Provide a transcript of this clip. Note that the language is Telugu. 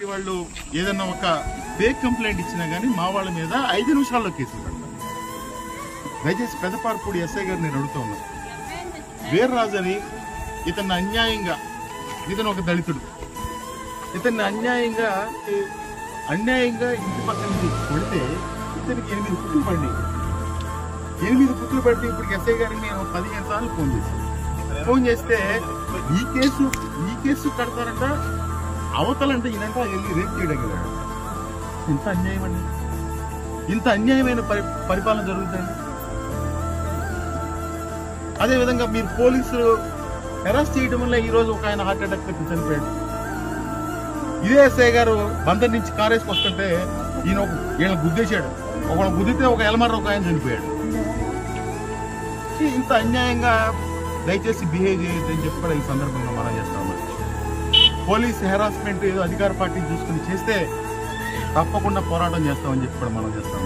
వాళ్ళు ఏదన్నా ఒక ఫేక్ కంప్లైంట్ ఇచ్చినా గానీ మా వాళ్ళ మీద 5 నిమిషాల్లో కేసులు కడతారు. దయచేసి పెదపార్పూడి ఎస్ఐ గారు నేను అడుగుతా ఉన్నా, వీర్రాజు అని ఇతన్ని అన్యాయంగా, ఇతను ఒక దళితుడు, ఇతన్ని అన్యాయంగా ఇంటి పక్కన నుంచి కొడితే ఇతనికి 8 పుట్టులు పడినాయి. 8 పుట్టులు పడితే ఇప్పుడు ఎస్ఐ గారికి నేను 15 సార్లు ఫోన్ చేస్తే ఈ కేసు కడతారంట, అవతలంటే ఈయనంట వెళ్ళి రేపు చేయడం కదా. ఇంత అన్యాయం అండి, ఇంత అన్యాయమైన పరిపాలన జరుగుతుంది. అదేవిధంగా మీరు పోలీసులు అరెస్ట్ చేయడం వల్ల ఈ రోజు ఒక ఆయన హార్ట్ అటాక్ పెట్టి చనిపోయాడు. ఇదే ఎస్ఐ గారు బందర్ నుంచి కారేసుకు వస్తుంటే ఈయన గుద్దేశాడు, ఒకళ్ళు గుద్దితే ఒక ఎలమర్ర ఒక ఆయన చనిపోయాడు. ఇంత అన్యాయంగా దయచేసి బిహేవ్ చేయొద్దని చెప్పి కూడా ఈ సందర్భంగా మనం చేస్తా ఉన్నాం. పోలీస్ హెరాస్మెంట్ ఏదో అధికార పార్టీని చూసుకుని చేస్తే తప్పకుండా పోరాటం చేస్తామని చెప్పి కూడా మనం చేస్తాం.